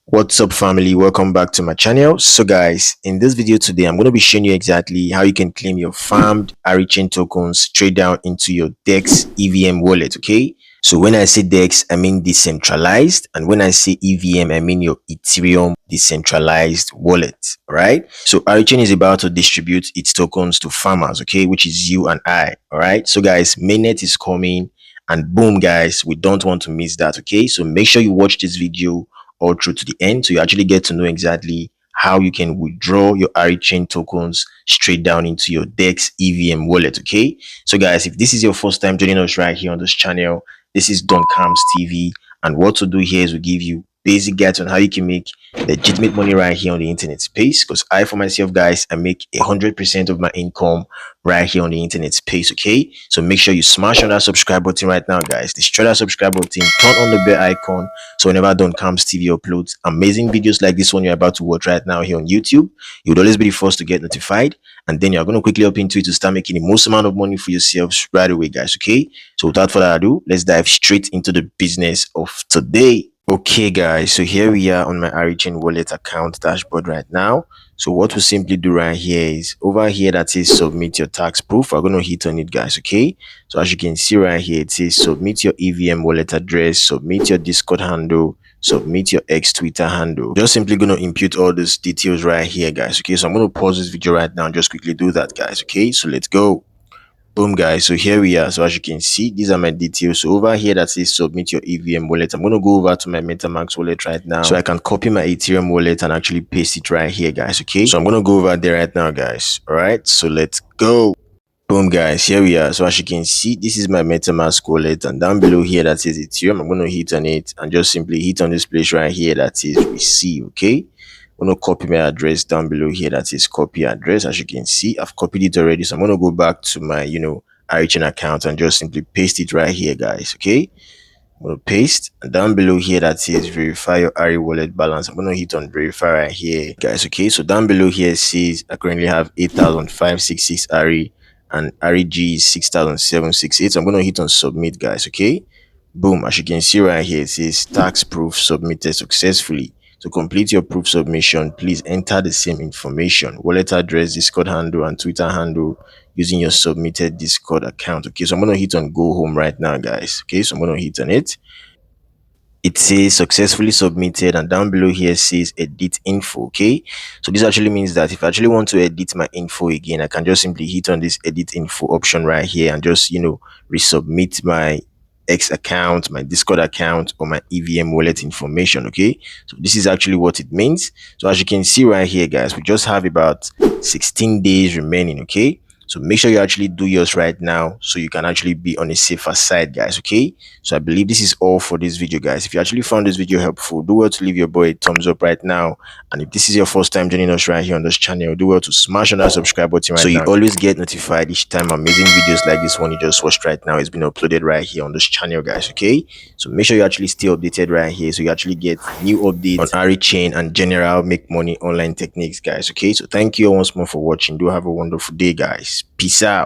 What's up, family? Welcome back to my channel. So guys, in this video today I'm going to be showing you exactly how you can claim your farmed Arichain tokens straight down into your DEX EVM wallet. Okay, so when I say DEX, I mean decentralized, and when I say EVM, I mean your Ethereum decentralized wallet. All right, so Arichain is about to distribute its tokens to farmers, okay, which is you and I. All right, so guys, mainnet is coming, and boom guys, we don't want to miss that. Okay, so make sure you watch this video all through to the end, so you actually get to know exactly how you can withdraw your Arichain tokens straight down into your DEX EVM wallet. Okay, so guys, if this is your first time joining us right here on this channel, this is Don Cam's TV, and what to do here is we give you basic guides on how you can make legitimate money right here on the internet space. Because I, for myself, guys, I make 100% of my income right here on the internet space. Okay, so make sure you smash on that subscribe button right now, guys. Destroy that subscribe button, turn on the bell icon, so whenever Don Cam's TV uploads amazing videos like this one you're about to watch right now here on YouTube, you would always be the first to get notified, and then you're going to quickly up into it to start making the most amount of money for yourselves right away, guys. Okay, so without further ado, let's dive straight into the business of today. Okay guys, so here we are on my Arichain wallet account dashboard right now. So what we simply do right here is over here that says submit your tax proof. We're going to hit on it, guys. Okay, so as you can see right here, it says submit your EVM wallet address, submit your Discord handle, submit your X Twitter handle. Just simply going to input all these details right here, guys. Okay, so I'm going to pause this video right now and just quickly do that, guys. Okay, so let's go. Boom guys, so here we are. So as you can see, these are my details. So over here that says submit your EVM wallet, I'm going to go over to my MetaMask wallet right now, so I can copy my Ethereum wallet and actually paste it right here, guys. Okay, so I'm going to go over there right now, guys. All right, so let's go. Boom guys, here we are. So as you can see, this is my MetaMask wallet, and down below here that says Ethereum, I'm going to hit on it and just simply hit on this place right here that says receive. Okay, I'm going to copy my address down below here that is copy address. As you can see, I've copied it already, so I'm going to go back to my Arichain account and just simply paste it right here, guys. Okay, I'm going to paste, and down below here that says verify your Ari wallet balance, I'm going to hit on verify right here, guys. Okay, so down below here it says I currently have 8,566 Ari, and REG is 6,768. So I'm going to hit on submit, guys. Okay, boom, as you can see right here, it says tax proof submitted successfully. To complete your proof submission, please enter the same information: wallet address, Discord handle, and Twitter handle using your submitted Discord account. Okay, so I'm going to hit on go home right now, guys. Okay, so I'm going to hit on it. It says successfully submitted, and down below here says edit info. Okay, so this actually means that if I actually want to edit my info again, I can just simply hit on this edit info option right here and just resubmit my X account, my Discord account, or my EVM wallet information. Okay, so this is actually what it means. So as you can see right here, guys, we just have about 16 days remaining. Okay, so make sure you actually do yours right now so you can actually be on a safer side, guys. Okay, so I believe this is all for this video, guys. If you actually found this video helpful, do well to leave your boy a thumbs up right now, and if this is your first time joining us right here on this channel, do well to smash on that subscribe button right now, so you always get notified each time amazing videos like this one you just watched right now is being uploaded right here on this channel, guys. Okay, so make sure you actually stay updated right here so you actually get new updates on Arichain and general make money online techniques, guys. Okay, so thank you once more for watching. Do have a wonderful day, guys. Peace out.